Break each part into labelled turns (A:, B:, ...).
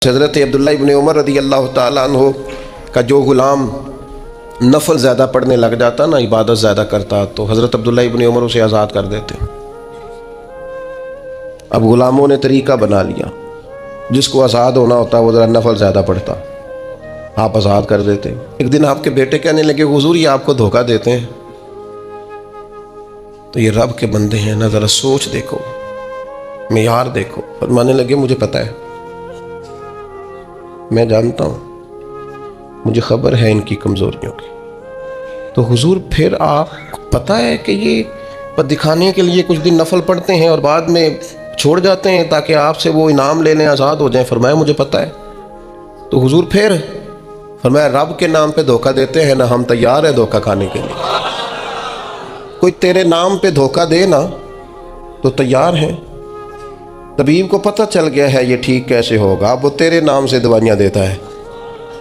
A: حضرت عبداللہ ابن عمر رضی اللہ تعالیٰ عنہ کا جو غلام نفل زیادہ پڑھنے لگ جاتا نا، عبادت زیادہ کرتا، تو حضرت عبداللہ ابن عمر اسے آزاد کر دیتے۔ اب غلاموں نے طریقہ بنا لیا، جس کو آزاد ہونا ہوتا وہ ذرا نفل زیادہ پڑھتا، آپ آزاد کر دیتے۔ ایک دن آپ کے بیٹے کہنے لگے حضور یہ آپ کو دھوکہ دیتے ہیں، تو یہ رب کے بندے ہیں نا، ذرا سوچ دیکھو، معیار دیکھو۔ فرمانے لگے مجھے پتہ ہے، میں جانتا ہوں، مجھے خبر ہے ان کی کمزوریوں کی۔ تو حضور پھر آپ کو پتہ ہے کہ یہ دکھانے کے لیے کچھ دن نفل پڑھتے ہیں اور بعد میں چھوڑ جاتے ہیں تاکہ آپ سے وہ انعام لے لیں، آزاد ہو جائیں۔ فرمایا مجھے پتہ ہے۔ تو حضور پھر فرمایا رب کے نام پہ دھوکہ دیتے ہیں نا، ہم تیار ہیں دھوکہ کھانے کے لیے۔ کوئی تیرے نام پہ دھوکہ دے نا تو تیار ہیں۔ طبیب کو پتہ چل گیا ہے یہ ٹھیک کیسے ہوگا، اب وہ تیرے نام سے دوائیاں دیتا ہے،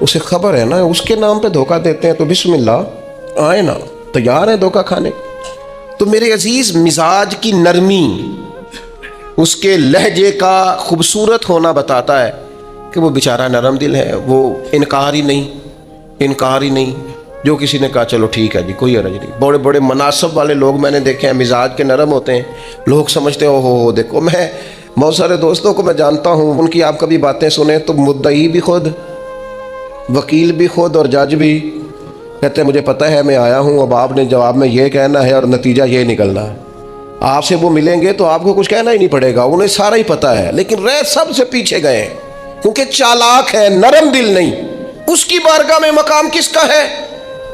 A: اسے خبر ہے نا، اس کے نام پہ دھوکہ دیتے ہیں، تو بسم اللہ آئے نا، تیار ہے دھوکہ کھانے۔ تو میرے عزیز، مزاج کی نرمی، اس کے لہجے کا خوبصورت ہونا بتاتا ہے کہ وہ بیچارہ نرم دل ہے، وہ انکار ہی نہیں۔ جو کسی نے کہا چلو ٹھیک ہے جی، کوئی حرج نہیں۔ بڑے بڑے مناصب والے لوگ میں نے دیکھے ہیں، مزاج کے نرم ہوتے ہیں، لوگ سمجھتے ہیں ہو دیکھو۔ میں بہت سارے دوستوں کو میں جانتا ہوں، ان کی آپ کبھی باتیں سنیں تو مدعی بھی خود، وکیل بھی خود اور جج بھی کہتے ہیں مجھے پتہ ہے، میں آیا ہوں، اب آپ نے جواب میں یہ کہنا ہے اور نتیجہ یہ نکلنا ہے۔ آپ سے وہ ملیں گے تو آپ کو کچھ کہنا ہی نہیں پڑے گا، انہیں سارا ہی پتہ ہے، لیکن رہ سب سے پیچھے گئے ہیں کیونکہ چالاک ہے، نرم دل نہیں۔ اس کی بارگاہ میں مقام کس کا ہے؟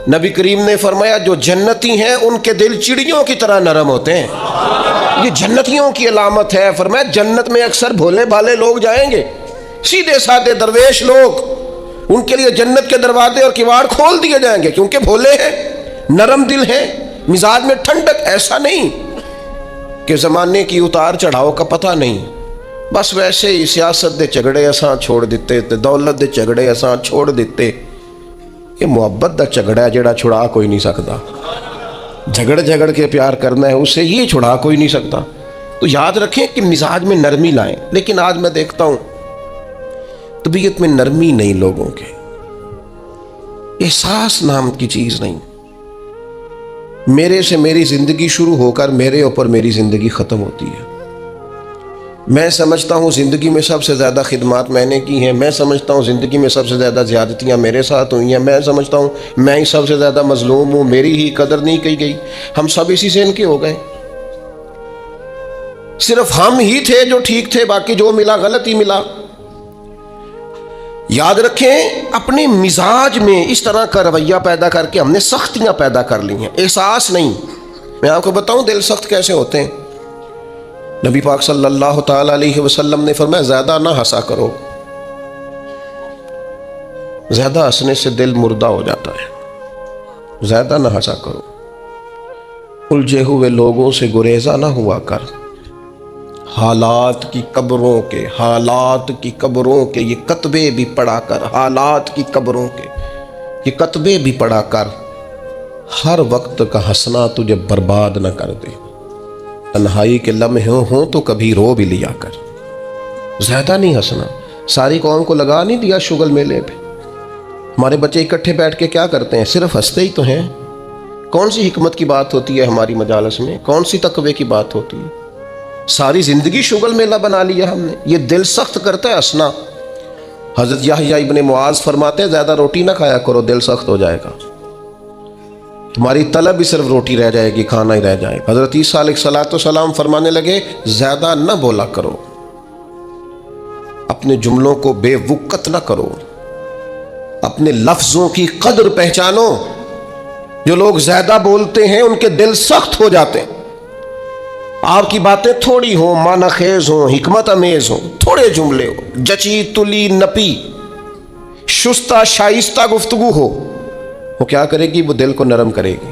A: نبی کریم نے فرمایا جو جنتی ہیں ان کے دل چڑیوں کی طرح نرم ہوتے ہیں، یہ جنتیوں کی علامت ہے۔ فرمایا جنت میں اکثر بھولے بھالے لوگ جائیں گے، سیدھے سادے درویش لوگ، ان کے لیے جنت کے دروازے اور کواڑ کھول دیے جائیں گے کیونکہ بھولے ہیں، نرم دل ہیں، مزاج میں ٹھنڈک۔ ایسا نہیں کہ زمانے کی اتار چڑھاؤ کا پتہ نہیں، بس ویسے ہی سیاست دے جھگڑے اساں چھوڑ دیتے تے دولت دے جھگڑے اساں چھوڑ دیتے۔ یہ محبت دا جھگڑا ہے جڑا چھڑا کوئی نہیں سکتا، جھگڑ کے پیار کرنا ہے، اسے یہ چھڑا کوئی نہیں سکتا۔ تو یاد رکھیں کہ مزاج میں نرمی لائیں۔ لیکن آج میں دیکھتا ہوں طبیعت میں نرمی نہیں لوگوں کے، احساس نام کی چیز نہیں۔ میرے سے میری زندگی شروع ہو کر میرے اوپر میری زندگی ختم ہوتی ہے۔ میں سمجھتا ہوں زندگی میں سب سے زیادہ خدمات میں نے کی ہیں، میں سمجھتا ہوں زندگی میں سب سے زیادہ زیادتیاں میرے ساتھ ہوئی ہیں، میں سمجھتا ہوں میں ہی سب سے زیادہ مظلوم ہوں، میری ہی قدر نہیں کی گئی۔ ہم سب اسی سے ان کے ہو گئے، صرف ہم ہی تھے جو ٹھیک تھے، باقی جو ملا غلط ہی ملا۔ یاد رکھیں اپنے مزاج میں اس طرح کا رویہ پیدا کر کے ہم نے سختیاں پیدا کر لی ہیں، احساس نہیں۔ میں آپ کو بتاؤں دل سخت کیسے ہوتے ہیں۔ نبی پاک صلی اللہ تعالیٰ علیہ وسلم نے فرمایا زیادہ نہ ہنسا کرو، زیادہ ہنسنے سے دل مردہ ہو جاتا ہے، زیادہ نہ ہنسا کرو۔ الجھے ہوئے لوگوں سے گریزہ نہ ہوا کر، حالات کی قبروں کے یہ کتبے بھی پڑھا کر، حالات کی قبروں کے یہ کتبے بھی پڑھا کر، ہر وقت کا ہنسنا تجھے برباد نہ کر دے، تنہائی کے لمحے ہوں تو کبھی رو بھی لیا کر۔ زیادہ نہیں ہنسنا۔ ساری قوم کو لگا نہیں دیا شغل میلے پہ، ہمارے بچے اکٹھے بیٹھ کے کیا کرتے ہیں؟ صرف ہنستے ہی تو ہیں۔ کون سی حکمت کی بات ہوتی ہے ہماری مجالس میں؟ کون سی تقوی کی بات ہوتی ہے؟ ساری زندگی شغل میلہ بنا لیا ہم نے۔ یہ دل سخت کرتا ہے ہنسنا۔ حضرت یحییٰ ابن معاذ فرماتے ہیں زیادہ روٹی نہ کھایا کرو، دل سخت ہو جائے گا، تمہاری طلب بھی صرف روٹی رہ جائے گی، کھانا ہی رہ جائے گا۔ حضرت عیسیٰ علیہ السلام فرمانے لگے زیادہ نہ بولا کرو، اپنے جملوں کو بے وقت نہ کرو، اپنے لفظوں کی قدر پہچانو۔ جو لوگ زیادہ بولتے ہیں ان کے دل سخت ہو جاتے ہیں۔ آپ کی باتیں تھوڑی ہوں، معنی خیز ہوں، حکمت امیز ہوں، تھوڑے جملے ہو، جچی تلی نپی شستہ شائستہ گفتگو ہو، وہ کیا کرے گی؟ وہ دل کو نرم کرے گی۔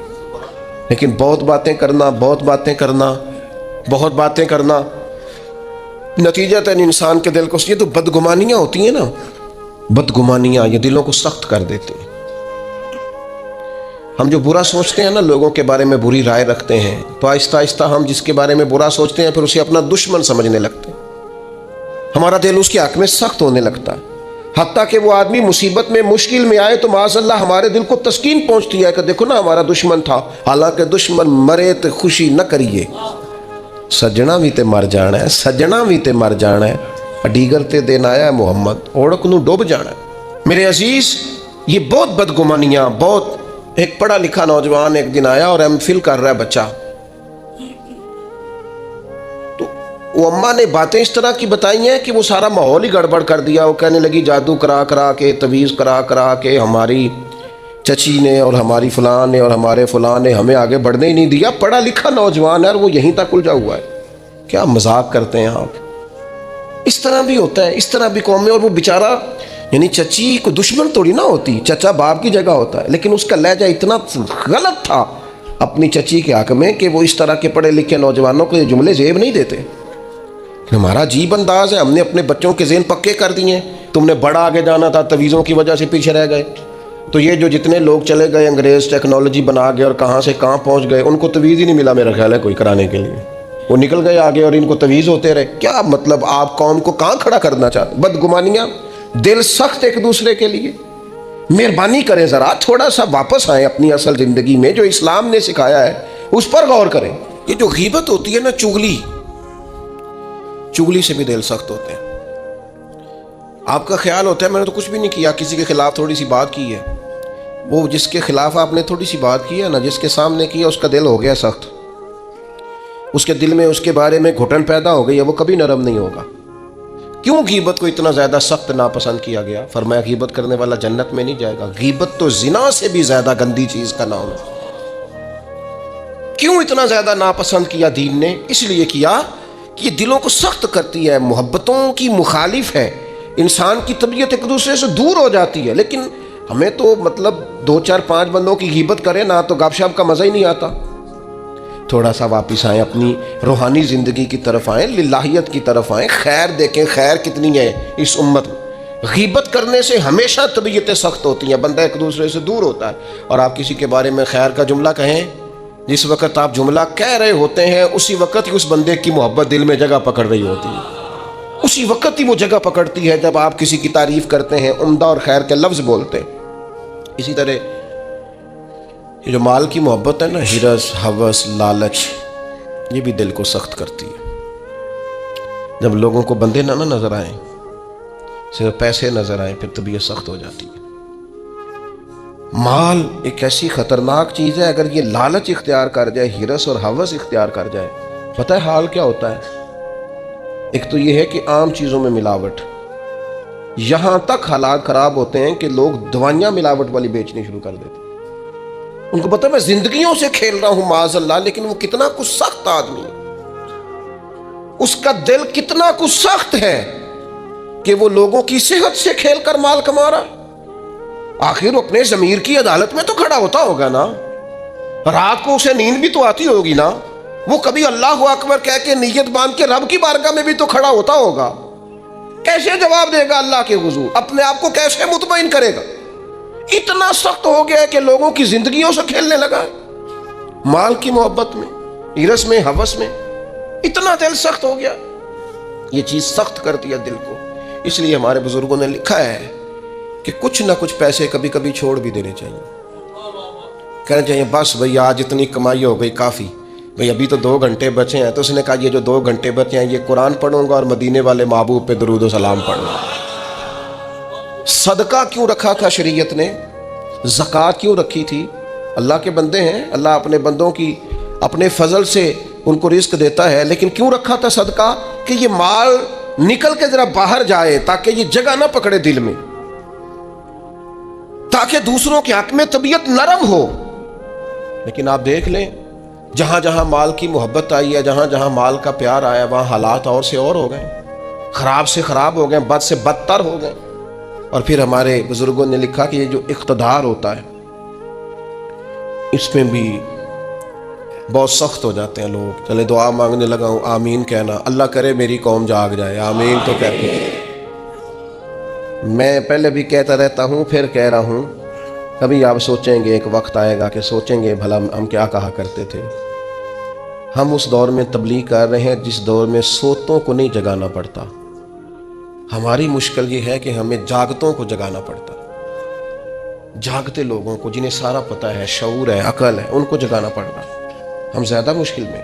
A: لیکن بہت باتیں کرنا نتیجتاً انسان کے دل کو، یہ تو بدگمانیاں ہوتی ہیں نا، بدگمانیاں یہ دلوں کو سخت کر دیتے ہیں۔ ہم جو برا سوچتے ہیں نا، لوگوں کے بارے میں بری رائے رکھتے ہیں، تو آہستہ آہستہ ہم جس کے بارے میں برا سوچتے ہیں پھر اسے اپنا دشمن سمجھنے لگتے ہیں، ہمارا دل اس کے حق میں سخت ہونے لگتا ہے۔ حتیٰ کہ وہ آدمی مصیبت میں مشکل میں آئے تو معاذ اللہ ہمارے دل کو تسکین پہنچتی ہے کہ دیکھو نا ہمارا دشمن تھا، حالانکہ دشمن مرے تو خوشی نہ کریے، سجنا بھی تے مر جانا ہے، سجنا بھی تے مر جانا ہے، ڈیگر تے دین آیا ہے محمد، اوڑک نو ڈوب جانا ہے۔ میرے عزیز، یہ بہت بدگمانیاں، بہت ایک پڑھا لکھا نوجوان ایک دن آیا اور ایم فل کر رہا ہے بچہ، وہ اماں نے باتیں اس طرح کی بتائی ہیں کہ وہ سارا ماحول ہی گڑبڑ کر دیا۔ وہ کہنے لگی جادو کرا کرا کے، تویز کرا کرا کے ہماری چچی نے اور ہماری فلاں نے اور ہمارے فلاں نے ہمیں آگے بڑھنے ہی نہیں دیا۔ پڑھا لکھا نوجوان ہے اور وہ یہیں تک الجھا ہوا ہے۔ کیا مذاق کرتے ہیں آپ؟ اس طرح بھی ہوتا ہے، اس طرح بھی قوم میں۔ اور وہ بیچارہ، یعنی چچی کو دشمن تھوڑی نہ ہوتی، چچا باپ کی جگہ ہوتا ہے، لیکن اس کا لہجہ اتنا غلط تھا اپنی چچی کے حق میں کہ وہ اس طرح کے پڑھے لکھے نوجوانوں کو یہ جملے زیب نہیں دیتے۔ ہمارا عجیب انداز ہے، ہم نے اپنے بچوں کے ذہن پکے کر دیے ہیں، تم نے بڑا آگے جانا تھا، تویزوں کی وجہ سے پیچھے رہ گئے۔ تو یہ جو جتنے لوگ چلے گئے انگریز ٹیکنالوجی بنا گئے اور کہاں سے کہاں پہنچ گئے، ان کو تویز ہی نہیں ملا میرا خیال ہے کوئی کرانے کے لیے، وہ نکل گئے آگے اور ان کو تویز ہوتے رہے۔ کیا مطلب، آپ قوم کو کہاں کھڑا کرنا چاہتے؟ بدگمانیاں، دل سخت ایک دوسرے کے لیے۔ مہربانی کریں ذرا تھوڑا سا واپس آئیں اپنی اصل زندگی میں، جو اسلام نے سکھایا ہے اس پر غور کریں۔ یہ جو غیبت ہوتی ہے نا، چغلی سے بھی دل سخت ہوتے ہیں۔ آپ کا خیال ہوتا ہے میں نے تو کچھ بھی نہیں کیا، کسی کے خلاف تھوڑی سی بات کی ہے، وہ جس کے خلاف آپ نے تھوڑی سی بات کی ہے نا، جس کے سامنے کیا اس کا دل ہو گیا سخت، اس کے دل میں اس کے بارے میں گھٹن پیدا ہو گئی ہے، وہ کبھی نرم نہیں ہوگا۔ کیوں غیبت کو اتنا زیادہ سخت ناپسند کیا گیا؟ فرمایا غیبت کرنے والا جنت میں نہیں جائے گا۔ غیبت تو زنا سے بھی زیادہ گندی چیز کا نام ہے۔ کیوں اتنا زیادہ ناپسند کیا دین نے؟ اس لیے کیا کہ یہ دلوں کو سخت کرتی ہے، محبتوں کی مخالف ہے، انسان کی طبیعت ایک دوسرے سے دور ہو جاتی ہے۔ لیکن ہمیں تو مطلب 2 4 5 بندوں کی غیبت کریں نا تو گپ شپ کا مزہ ہی نہیں آتا۔ تھوڑا سا واپس آئیں، اپنی روحانی زندگی کی طرف آئیں، للہیت کی طرف آئیں، خیر دیکھیں، خیر کتنی ہے اس امت میں۔ غیبت کرنے سے ہمیشہ طبیعتیں سخت ہوتی ہیں، بندہ ایک دوسرے سے دور ہوتا ہے۔ اور آپ کسی کے بارے میں خیر کا جملہ کہیں، جس وقت آپ جملہ کہہ رہے ہوتے ہیں اسی وقت ہی اس بندے کی محبت دل میں جگہ پکڑ رہی ہوتی ہے، اسی وقت ہی وہ جگہ پکڑتی ہے جب آپ کسی کی تعریف کرتے ہیں، عمدہ اور خیر کے لفظ بولتے ہیں۔ اسی طرح یہ جو مال کی محبت ہے نا، ہرس، ہوس، لالچ، یہ بھی دل کو سخت کرتی ہے۔ جب لوگوں کو بندے نہ نظر آئیں، صرف پیسے نظر آئیں، پھر طبیعت سخت ہو جاتی ہے۔ مال ایک ایسی خطرناک چیز ہے، اگر یہ لالچ اختیار کر جائے، ہرس اور ہوس اختیار کر جائے، پتہ ہے حال کیا ہوتا ہے؟ ایک تو یہ ہے کہ عام چیزوں میں ملاوٹ، یہاں تک حالات خراب ہوتے ہیں کہ لوگ دوائیاں ملاوٹ والی بیچنی شروع کر دیتے ہیں۔ ان کو پتہ ہے میں زندگیوں سے کھیل رہا ہوں معاذ اللہ، لیکن وہ کتنا کچھ سخت آدمی ہے، اس کا دل کتنا کچھ سخت ہے کہ وہ لوگوں کی صحت سے کھیل کر مال کما رہا۔ آخر وہ اپنے ضمیر کی عدالت میں تو کھڑا ہوتا ہوگا نا، رات کو اسے نیند بھی تو آتی ہوگی نا، وہ کبھی اللہ اکبر کہہ کے نیت باندھ کے رب کی بارگاہ میں بھی تو کھڑا ہوتا ہوگا۔ کیسے جواب دے گا اللہ کے حضور؟ اپنے آپ کو کیسے مطمئن کرے گا؟ اتنا سخت ہو گیا ہے کہ لوگوں کی زندگیوں سے کھیلنے لگا ہے، مال کی محبت میں، ہرس میں، ہوس میں، اتنا دل سخت ہو گیا۔ یہ چیز سخت کرتی ہے دل کو۔ اس لیے ہمارے بزرگوں نے لکھا ہے کہ کچھ نہ کچھ پیسے کبھی کبھی چھوڑ بھی دینے چاہیے، کہنا چاہیے بس بھئی آج اتنی کمائی ہو گئی کافی، بھئی ابھی تو 2 گھنٹے بچے ہیں، تو اس نے کہا یہ جو 2 گھنٹے بچے ہیں یہ قرآن پڑھوں گا اور مدینے والے محبوب پہ درود و سلام پڑھوں گا۔ صدقہ کیوں رکھا تھا شریعت نے؟ زکوٰۃ کیوں رکھی تھی؟ اللہ کے بندے ہیں، اللہ اپنے بندوں کی اپنے فضل سے ان کو رزق دیتا ہے، لیکن کیوں رکھا تھا صدقہ؟ کہ یہ مال نکل کے ذرا باہر جائے، تاکہ یہ جگہ نہ پکڑے دل میں، تاکہ دوسروں کے حق میں طبیعت نرم ہو۔ لیکن آپ دیکھ لیں، جہاں جہاں مال کی محبت آئی ہے، جہاں جہاں مال کا پیار آیا، وہاں حالات اور سے اور ہو گئے، خراب سے خراب ہو گئے، بد سے بدتر ہو گئے۔ اور پھر ہمارے بزرگوں نے لکھا کہ یہ جو اقتدار ہوتا ہے اس میں بھی بہت سخت ہو جاتے ہیں لوگ۔ چلے دعا مانگنے لگا ہوں، آمین کہنا، اللہ کرے میری قوم جاگ جائے، آمین تو کہتے ہیں۔ میں پہلے بھی کہتا رہتا ہوں، پھر کہہ رہا ہوں، کبھی آپ سوچیں گے، ایک وقت آئے گا کہ سوچیں گے بھلا ہم کیا کہا کرتے تھے۔ ہم اس دور میں تبلیغ کر رہے ہیں جس دور میں سوتوں کو نہیں جگانا پڑتا، ہماری مشکل یہ ہے کہ ہمیں جاگتوں کو جگانا پڑتا ہے، جاگتے لوگوں کو جنہیں سارا پتہ ہے، شعور ہے، عقل ہے، ان کو جگانا پڑ رہا ہے، ہم زیادہ مشکل میں۔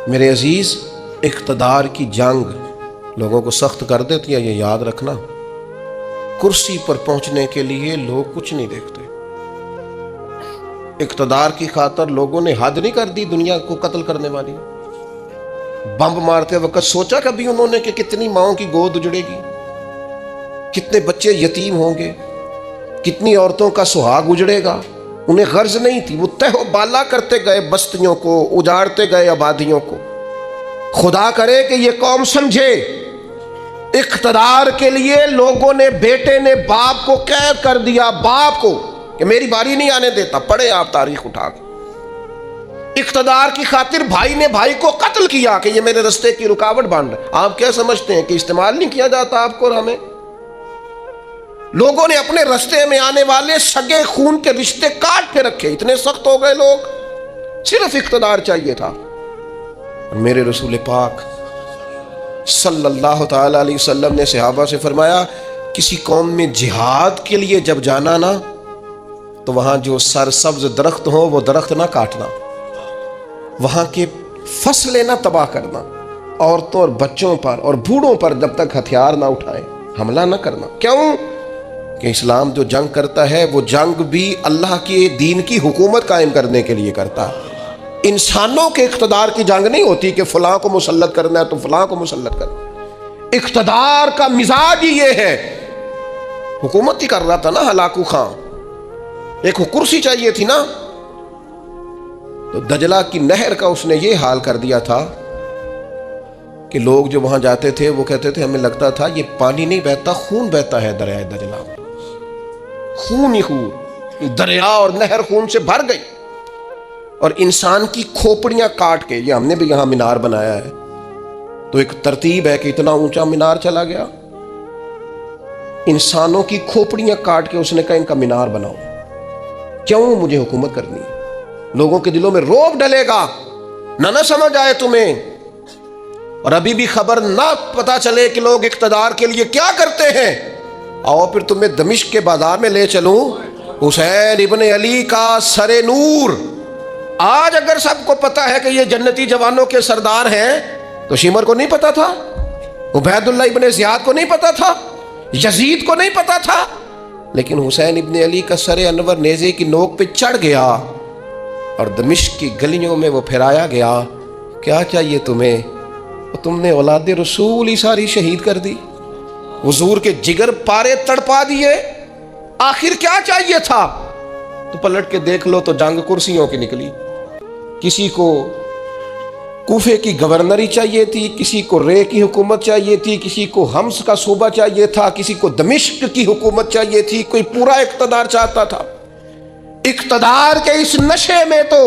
A: میرے عزیز، اقتدار کی جنگ لوگوں کو سخت کر دیتی ہے، یہ یاد رکھنا۔ کرسی پر پہنچنے کے لیے لوگ کچھ نہیں دیکھتے، اقتدار کی خاطر لوگوں نے حد نہیں کر دی دنیا کو قتل کرنے والی۔ بم مارتے وقت سوچا کبھی انہوں نے کہ کتنی ماؤں کی گود اجڑے گی، کتنے بچے یتیم ہوں گے، کتنی عورتوں کا سہاگ اجڑے گا؟ انہیں غرض نہیں تھی، وہ تہ و بالا کرتے گئے بستیوں کو، اجاڑتے گئے آبادیوں کو۔ خدا کرے کہ یہ قوم سمجھے، اقتدار کے لیے لوگوں نے، بیٹے نے باپ کو قید کر دیا، باپ کو، کہ میری باری نہیں آنے دیتا۔ پڑھیں آپ تاریخ اٹھا کے، اقتدار کی خاطر بھائی نے بھائی کو قتل کیا کہ یہ میرے رستے کی رکاوٹ بن رہا ہے۔ آپ کیا سمجھتے ہیں کہ استعمال نہیں کیا جاتا آپ کو اور ہمیں؟ لوگوں نے اپنے رستے میں آنے والے سگے خون کے رشتے کاٹ کے رکھے، اتنے سخت ہو گئے لوگ، صرف اقتدار چاہیے تھا۔ میرے رسول پاک صلی اللہ تعالی علیہ وسلم نے صحابہ سے فرمایا، کسی قوم میں جہاد کے لیے جب جانا نا، تو وہاں جو سرسبز درخت ہو وہ درخت نہ کاٹنا، وہاں کے فصلیں نہ تباہ کرنا، عورتوں اور بچوں پر اور بوڑھوں پر جب تک ہتھیار نہ اٹھائیں حملہ نہ کرنا۔ کیوں؟ کہ اسلام جو جنگ کرتا ہے وہ جنگ بھی اللہ کے دین کی حکومت قائم کرنے کے لیے کرتا ہے۔ انسانوں کے اقتدار کی جنگ نہیں ہوتی کہ فلاں کو مسلط کرنا ہے تو فلاں کو مسلط کرنا۔ اقتدار کا مزاج ہی یہ ہے۔ حکومت ہی کر رہا تھا نا ہلاکو خان، ایک کرسی چاہیے تھی نا، تو دجلہ کی نہر کا اس نے یہ حال کر دیا تھا کہ لوگ جو وہاں جاتے تھے وہ کہتے تھے ہمیں لگتا تھا یہ پانی نہیں بہتا، خون بہتا ہے دریائے دجلہ، خون ہی خون، دریا اور نہر خون سے بھر گئی۔ اور انسان کی کھوپڑیاں کاٹ کے، یہ ہم نے بھی یہاں مینار بنایا ہے، تو ایک ترتیب ہے کہ اتنا اونچا مینار چلا گیا، انسانوں کی کھوپڑیاں کاٹ کے اس نے کہا ان کا مینار بناؤ۔ کیوں؟ مجھے حکومت کرنی ہے۔ لوگوں کے دلوں میں روب ڈلے گا، نہ سمجھ آئے تمہیں، اور ابھی بھی خبر نہ پتا چلے کہ لوگ اقتدار کے لیے کیا کرتے ہیں۔ آؤ پھر تمہیں دمشق کے بازار میں لے چلوں، حسین ابن علی کا سر نور۔ آج اگر سب کو پتا ہے کہ یہ جنتی جوانوں کے سردار ہیں، تو شمر کو نہیں پتا تھا، عبید اللہ ابن زیاد کو نہیں پتا تھا، یزید کو نہیں پتا تھا، لیکن حسین ابن علی کا سر انور نیزے کی نوک پہ چڑھ گیا اور دمشق کی گلیوں میں وہ پھیرایا گیا۔ کیا چاہیے تمہیں؟ تم نے اولاد رسول ہی ساری شہید کر دی، حضور کے جگر پارے تڑپا دیے، آخر کیا چاہیے تھا؟ تو پلٹ کے دیکھ لو تو جنگ کرسیوں کی نکلی۔ کسی کو کوفے کی گورنری چاہیے تھی، کسی کو رے کی حکومت چاہیے تھی، کسی کو حمص کا صوبہ چاہیے تھا، کسی کو دمشق کی حکومت چاہیے تھی، کوئی پورا اقتدار چاہتا تھا۔ اقتدار کے اس نشے میں تو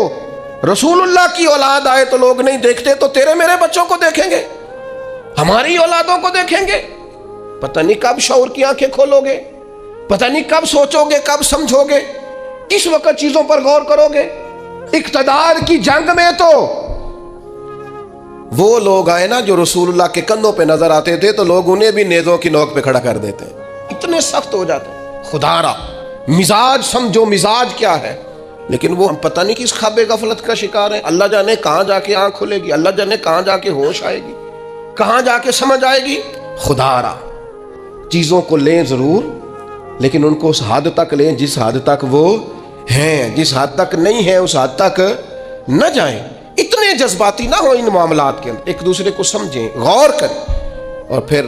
A: رسول اللہ کی اولاد آئے تو لوگ نہیں دیکھتے، تو تیرے میرے بچوں کو دیکھیں گے، ہماری اولادوں کو دیکھیں گے۔ پتہ نہیں کب شعور کی آنکھیں کھولو گے، پتہ نہیں کب سوچو گے، کب سمجھو گے، کس وقت چیزوں پر غور کرو گے۔ اقتدار کی جنگ میں تو وہ لوگ آئے نا جو رسول اللہ کے کندھوں پہ نظر آتے تھے، تو لوگ انہیں بھی نیزوں کی نوک پہ کھڑا کر دیتے، اتنے سخت ہو جاتے۔ خدا را مزاج سمجھو، مزاج کیا ہے۔ لیکن وہ ہم پتہ نہیں کس خواب غفلت کا شکار ہیں۔ اللہ جانے کہاں جا کے آنکھ کھلے گی، اللہ جانے کہاں جا کے ہوش آئے گی، کہاں جا کے سمجھ آئے گی۔ خدا را چیزوں کو لیں ضرور، لیکن ان کو اس حد تک لیں جس حد تک وہ ہیں، جس حد تک نہیں ہیں اس حد تک نہ جائیں۔ اتنے جذباتی نہ ہو ان معاملات کے اندر، ایک دوسرے کو سمجھیں، غور کریں۔ اور پھر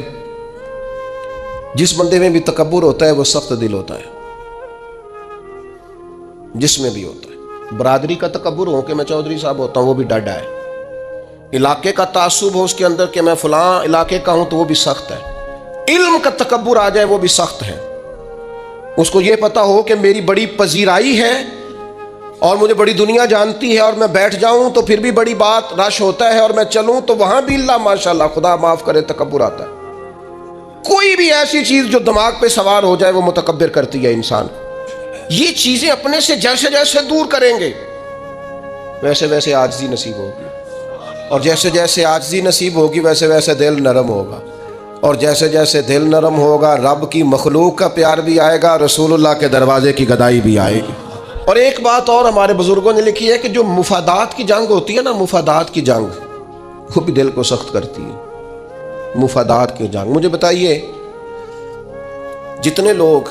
A: جس بندے میں بھی تکبر ہوتا ہے وہ سخت دل ہوتا ہے، جس میں بھی ہوتا ہے۔ برادری کا تکبر ہو کہ میں چودھری صاحب ہوتا ہوں، وہ بھی ڈاڈا ہے۔ علاقے کا تعصب ہو اس کے اندر کہ میں فلاں علاقے کا ہوں، تو وہ بھی سخت ہے۔ علم کا تکبر آ جائے وہ بھی سخت ہے۔ اس کو یہ پتا ہو کہ میری بڑی پذیرائی ہے اور مجھے بڑی دنیا جانتی ہے، اور میں بیٹھ جاؤں تو پھر بھی بڑی بات رش ہوتا ہے، اور میں چلوں تو وہاں بھی اللہ ماشاءاللہ خدا معاف کرے تکبر آتا ہے۔ کوئی بھی ایسی چیز جو دماغ پہ سوار ہو جائے وہ متکبر کرتی ہے انسان۔ یہ چیزیں اپنے سے جیسے جیسے دور کریں گے ویسے ویسے عاجزی نصیب ہوگی، اور جیسے جیسے عاجزی نصیب ہوگی ویسے ویسے دل نرم ہوگا۔ اور جیسے جیسے دل نرم ہوگا رب کی مخلوق کا پیار بھی آئے گا، رسول اللہ کے دروازے کی گدائی بھی آئے گی۔ اور ایک بات اور ہمارے بزرگوں نے لکھی ہے کہ جو مفادات کی جنگ ہوتی ہے نا، مفادات کی جنگ، وہ بھی دل کو سخت کرتی ہے۔ مفادات کی جنگ، مجھے بتائیے جتنے لوگ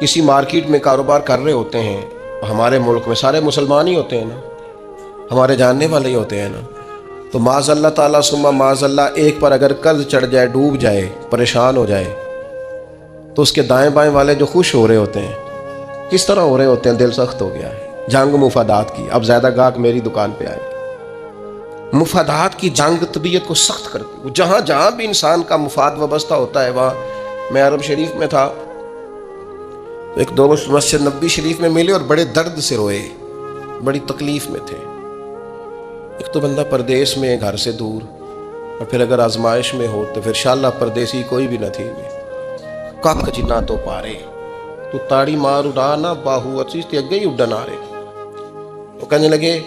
A: کسی مارکیٹ میں کاروبار کر رہے ہوتے ہیں ہمارے ملک میں، سارے مسلمان ہی ہوتے ہیں نا، ہمارے جاننے والے ہی ہوتے ہیں نا، تو معاذ اللہ تعالیٰ ثم معاذ اللہ ایک پر اگر قرض چڑھ جائے، ڈوب جائے، پریشان ہو جائے، تو اس کے دائیں بائیں والے جو خوش ہو رہے ہوتے ہیں کس طرح ہو رہے ہوتے ہیں؟ دل سخت ہو گیا ہے، جنگ مفادات کی، اب زیادہ گاہک میری دکان پہ آئے۔ مفادات کی جنگ طبیعت کو سخت کرتی ہے۔ جہاں جہاں بھی انسان کا مفاد وابستہ ہوتا ہے، وہاں میں عرب شریف میں تھا، ایک دوست مسجد نبی شریف میں ملے اور بڑے درد سے روئے، بڑی تکلیف میں تھے۔ ایک تو بندہ پردیس میں گھر سے دور، اور پھر اگر آزمائش میں ہو تو پھر شاللہ پردیسی کوئی بھی نہ تھی میں کک جنا تو پارے تو تاڑی مار اڑا نہ باہو اچیز تے اگے ہی اڈن آ رہے۔ وہ کہنے لگے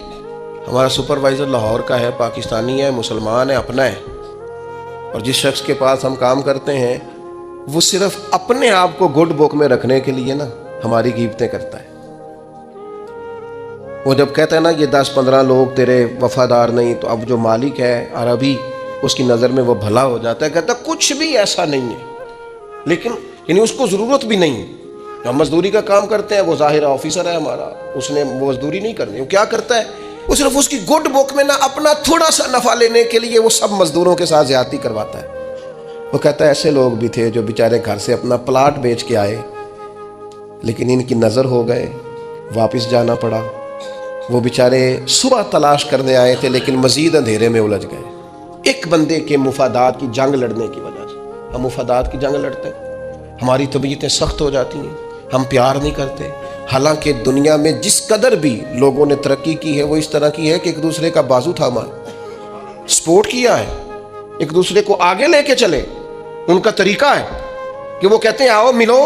A: ہمارا سپروائزر لاہور کا ہے، پاکستانی ہے، مسلمان ہے، اپنا ہے، اور جس شخص کے پاس ہم کام کرتے ہیں وہ صرف اپنے آپ کو گڈ بک میں رکھنے کے لیے نا ہماری غیبتیں کرتا ہے۔ وہ جب کہتا ہے نا یہ 10-15 لوگ تیرے وفادار نہیں، تو اب جو مالک ہے عربی اس کی نظر میں وہ بھلا ہو جاتا ہے، کہتا ہے کچھ بھی ایسا نہیں ہے، لیکن یعنی اس کو ضرورت بھی نہیں۔ ہم مزدوری کا کام کرتے ہیں، وہ ظاہر آفیسر ہے ہمارا، اس نے وہ مزدوری نہیں کرنی، وہ کیا کرتا ہے، وہ صرف اس کی گڈ بک میں نا اپنا تھوڑا سا نفع لینے کے لیے وہ سب مزدوروں کے ساتھ زیادتی کرواتا ہے۔ وہ کہتا ہے ایسے لوگ بھی تھے جو بیچارے گھر سے اپنا پلاٹ بیچ کے آئے، لیکن ان کی نظر ہو گئے، واپس جانا پڑا۔ وہ بیچارے صبح تلاش کرنے آئے تھے لیکن مزید اندھیرے میں الجھ گئے، ایک بندے کے مفادات کی جنگ لڑنے کی وجہ سے۔ ہم مفادات کی جنگ لڑتے ہیں، ہماری طبیعتیں سخت ہو جاتی ہیں، ہم پیار نہیں کرتے۔ حالانکہ دنیا میں جس قدر بھی لوگوں نے ترقی کی ہے وہ اس طرح کی ہے کہ ایک دوسرے کا بازو تھاما ہے، سپورٹ کیا ہے، ایک دوسرے کو آگے لے کے چلے۔ ان کا طریقہ ہے کہ وہ کہتے ہیں آؤ ملو،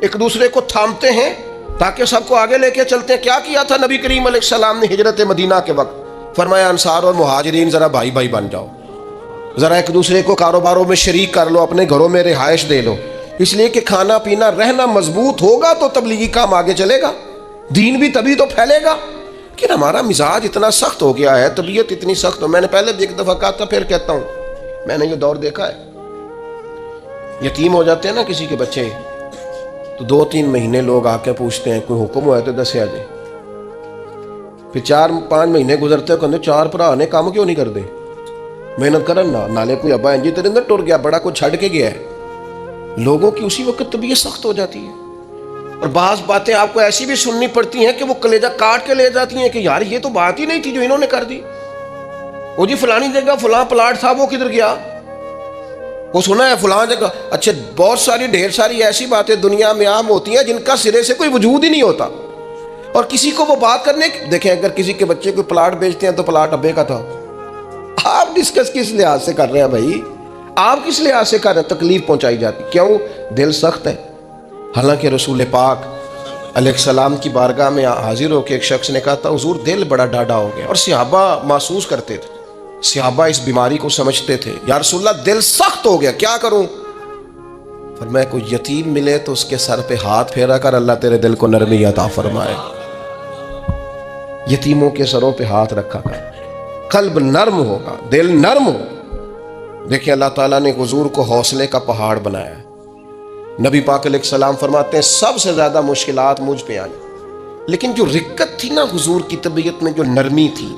A: ایک دوسرے کو تھامتے ہیں تاکہ سب کو آگے لے کے چلتے ہیں۔ کیا کیا تھا نبی کریم علیہ السلام نے ہجرت مدینہ کے وقت؟ فرمایا انصار اور مہاجرین ذرا بھائی بھائی بن جاؤ، ذرا ایک دوسرے کو کاروباروں میں شریک کر لو، اپنے گھروں میں رہائش دے لو، اس لیے کہ کھانا پینا رہنا مضبوط ہوگا تو تبلیغی کام آگے چلے گا، دین بھی تبھی تو پھیلے گا۔ لیکن ہمارا مزاج اتنا سخت ہو گیا ہے، طبیعت اتنی سخت ہو۔ میں نے پہلے بھی ایک دفعہ کہا تھا، پھر کہتا ہوں، میں نے یہ دور دیکھا ہے، یتیم ہو جاتے ہیں نا کسی کے بچے، تو 2-3 مہینے لوگ آ کے پوچھتے ہیں کوئی حکم ہوا ہے تو دسیا جائے، پھر 4-5 مہینے گزرتے ہیں، کہتے 4 بھرا نے کام کیوں نہیں کرتے، محنت کرن نہ، نالے کوئی ابا انجی تیرے اندر ٹر گیا، بڑا کوئی چھڑ کے گیا ہے۔ لوگوں کی اسی وقت طبیعت سخت ہو جاتی ہے، اور بعض باتیں آپ کو ایسی بھی سننی پڑتی ہیں کہ وہ کلیجہ کاٹ کے لے جاتی ہیں کہ یار یہ تو بات ہی نہیں تھی جو انہوں نے کر دی۔ وہ جی فلانی جگہ فلاں پلاٹ تھا، وہ کدھر گیا؟ وہ سنا ہے فلاں جگہ، اچھا بہت ساری ڈھیر ساری ایسی باتیں دنیا میں عام ہوتی ہیں جن کا سرے سے کوئی وجود ہی نہیں ہوتا، اور کسی کو وہ بات کرنے کی، دیکھیں اگر کسی کے بچے کو پلاٹ بیچتے ہیں تو پلاٹ ابے کا تھا، آپ ڈسکس کس لحاظ سے کر رہے ہیں بھائی؟ آپ کس لحاظ سے کر رہے ہیں؟ تکلیف پہنچائی جاتی، کیوں؟ دل سخت ہے۔ حالانکہ رسول پاک علیہ السلام کی بارگاہ میں حاضر ہو کے ایک شخص نے کہا تھا حضور دل بڑا ڈاڈا ہو گیا، اور صحابہ محسوس کرتے تھے، صحابہ اس بیماری کو سمجھتے تھے، یا رسول اللہ دل سخت ہو گیا، کیا کروں؟ فرمایا کوئی یتیم ملے تو اس کے سر پہ ہاتھ پھیرا کر، اللہ تیرے دل کو نرمی عطا فرمائے۔ یتیموں کے سروں پہ ہاتھ رکھا کر، قلب نرم ہوگا، دل نرم ہو۔ دیکھیں اللہ تعالیٰ نے حضور کو حوصلے کا پہاڑ بنایا ہے۔ نبی پاک علیہ السلام فرماتے ہیں سب سے زیادہ مشکلات مجھ پہ آئی، لیکن جو رقت تھی نا حضور کی طبیعت میں، جو نرمی تھی،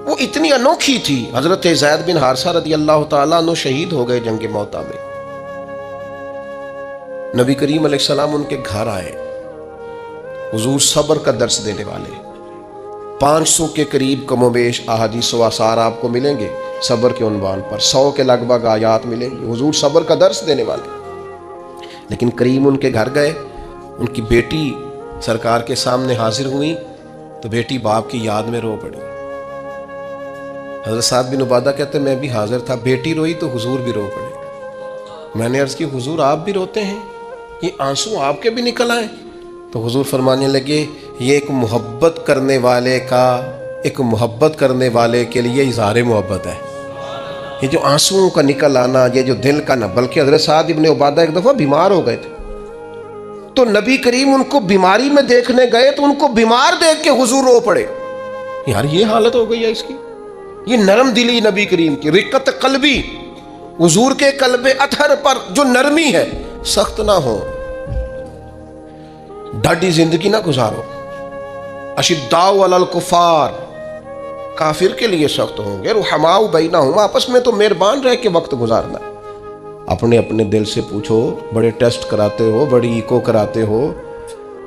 A: وہ اتنی انوکھی تھی۔ حضرت زید بن حارثہ رضی اللہ تعالیٰ عنہ شہید ہو گئے جنگ موتا میں، نبی کریم علیہ السلام ان کے گھر آئے، حضور صبر کا درس دینے والے، 500 کے قریب کم و بیش احادیث و آثار آپ کو ملیں گے صبر کے عنوان پر، 100 کے لگ بھگ آیات ملیں گے، حضور صبر کا درس دینے والے۔ لیکن کریم ان کے گھر گئے، ان کی بیٹی سرکار کے سامنے حاضر ہوئی تو بیٹی باپ کی یاد میں رو پڑی۔ حضرت سعد بن عبادہ کہتے ہیں میں بھی حاضر تھا، بیٹی روئی تو حضور بھی رو پڑے۔ میں نے عرض کی حضور آپ بھی روتے ہیں، یہ آنسو آپ کے بھی نکل آئے؟ تو حضور فرمانے لگے یہ ایک محبت کرنے والے کے لیے اظہار محبت ہے۔ یہ جو آنسوؤں کا نکل آنا، یہ جو دل کا نہ، بلکہ حضرت سعد ابن عبادہ ایک دفعہ بیمار ہو گئے تھے، تو نبی کریم ان کو بیماری میں دیکھنے گئے تو ان کو بیمار دیکھ کے حضور رو پڑے. یار یہ حالت ہو گئی ہے اس کی. یہ نرم دلی نبی کریم کی، رقت قلبی، حضور کے قلب اطہر پر جو نرمی ہے. سخت نہ ہو، ڈاڈی زندگی نہ گزارو. اشداء علی الکفار، کافر کے لیے سخت ہوں گے. رحماء بینہم، آپس میں تو مہربان رہ کے وقت گزارنا. اپنے اپنے دل سے پوچھو، بڑے ٹیسٹ کراتے ہو، بڑی ایکو کراتے ہو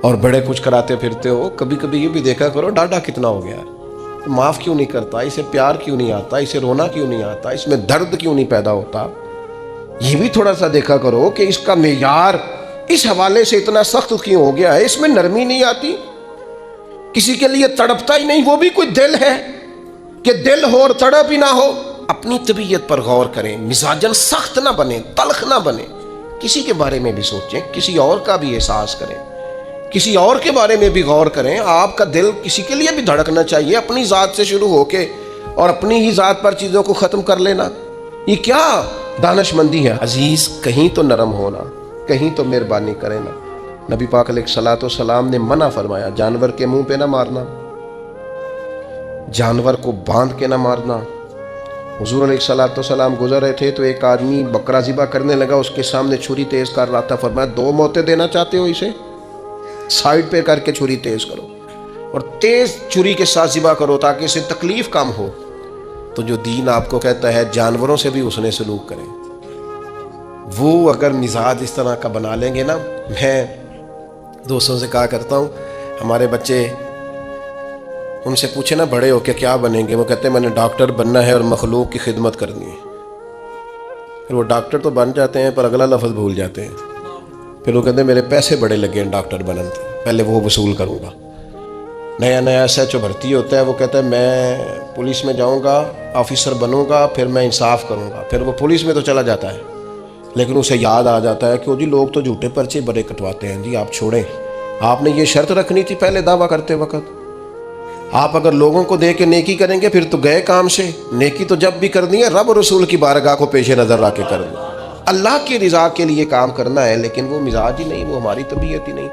A: اور بڑے کچھ کراتے پھرتے ہو، کبھی کبھی یہ بھی دیکھا کرو ڈاڈا کتنا ہو گیا، معاف کیوں نہیں کرتا، اسے پیار کیوں نہیں آتا، اسے رونا کیوں نہیں آتا، اس میں درد کیوں نہیں پیدا ہوتا. یہ بھی تھوڑا سا دیکھا کرو کہ اس کا معیار اس حوالے سے اتنا سخت کیوں ہو گیا ہے. اس میں نرمی نہیں آتی، کسی کے لیے تڑپتا ہی نہیں. وہ بھی کوئی دل ہے کہ دل ہو اور تڑپ ہی نہ ہو. اپنی طبیعت پر غور کریں، مزاجن سخت نہ بنے، تلخ نہ بنے. کسی کے بارے میں بھی سوچیں، کسی اور کا بھی احساس کریں، کسی اور کے بارے میں بھی غور کریں. آپ کا دل کسی کے لیے بھی دھڑکنا چاہیے. اپنی ذات سے شروع ہو کے اور اپنی ہی ذات پر چیزوں کو ختم کر لینا، یہ کیا دانش مندی ہے. عزیز کہیں تو نرم ہونا، کہیں تو مہربانی کرے نا. نبی پاک علیہ الصلوۃ والسلام نے منع فرمایا، جانور کے منہ پہ نہ مارنا، جانور کو باندھ کے نہ مارنا. حضور علیہ الصلوۃ والسلام گزر رہے تھے تو ایک آدمی بکرا ذبح کرنے لگا، اس کے سامنے چھری تیز کر رہا تھا. فرمایا 2 موتیں دینا چاہتے ہو، اسے سائیڈ پہ کر کے چھری تیز کرو اور تیز چھری کے ساتھ ذبح کرو تاکہ اسے تکلیف کم ہو. تو جو دین آپ کو کہتا ہے جانوروں سے بھی حسن سلوک کریں، وہ اگر مزاج اس طرح کا بنا لیں گے نا. میں دوستوں سے کہا کرتا ہوں، ہمارے بچے ان سے پوچھے نا بڑے ہو کے کیا بنیں گے، وہ کہتے ہیں میں نے ڈاکٹر بننا ہے اور مخلوق کی خدمت کرنی ہے. پھر وہ ڈاکٹر تو بن جاتے ہیں پر اگلا لفظ بھول جاتے ہیں. پھر وہ کہتے ہیں میرے پیسے بڑے لگے ہیں ڈاکٹر بنن تھے، پہلے وہ وصول کروں گا. نیا ایس ایچ او بھرتی ہوتا ہے، وہ کہتا ہے میں پولیس میں جاؤں گا، آفیسر بنوں گا، پھر میں انصاف کروں گا. پھر وہ پولیس میں تو چلا جاتا ہے لیکن اسے یاد آ جاتا ہے کہ جی لوگ تو جھوٹے پرچے بڑے کٹواتے ہیں. جی آپ چھوڑیں، آپ نے یہ شرط رکھنی تھی پہلے دعویٰ کرتے وقت. آپ اگر لوگوں کو دے کے نیکی کریں گے پھر تو گئے کام سے. نیکی تو جب بھی کرنی ہے رب اور رسول کی بارگاہ کو پیش نظر رکھ کے کرنی، اللہ کی رضا کے لیے کام کرنا ہے. لیکن وہ مزاج ہی نہیں، وہ ہماری طبیعت ہی نہیں.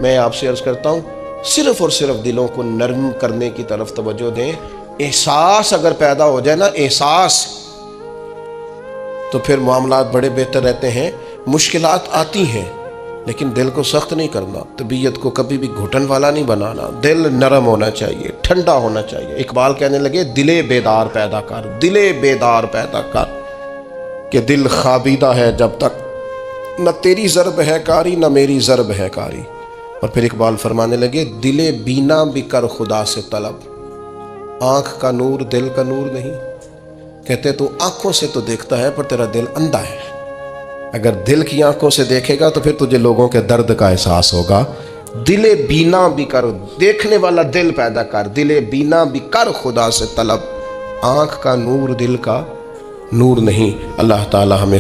A: میں آپ سے عرض کرتا ہوں صرف اور صرف دلوں کو نرم کرنے کی طرف توجہ دیں. احساس اگر پیدا ہو جائے نا، احساس، تو پھر معاملات بڑے بہتر رہتے ہیں. مشکلات آتی ہیں لیکن دل کو سخت نہیں کرنا، طبیعت کو کبھی بھی گھٹن والا نہیں بنانا. دل نرم ہونا چاہیے، ٹھنڈا ہونا چاہیے. اقبال کہنے لگے دل بیدار پیدا کر، دل بیدار پیدا کر، کہ دل خوابیدہ ہے جب تک نہ تیری ضرب ہے کاری نہ میری ضرب ہے کاری. اور پھر اقبال فرمانے لگے دل بینا بھی کر خدا سے طلب، آنکھ کا نور دل کا نور نہیں. کہتے تو آنکھوں سے تو دیکھتا ہے پر تیرا دل اندھا ہے. اگر دل کی آنکھوں سے دیکھے گا تو پھر تجھے لوگوں کے درد کا احساس ہوگا. دل بینا بھی کر، دیکھنے والا دل پیدا کر. دل بینا بھی کر خدا سے طلب، آنکھ کا نور دل کا نور نہیں. اللہ تعالی ہمیں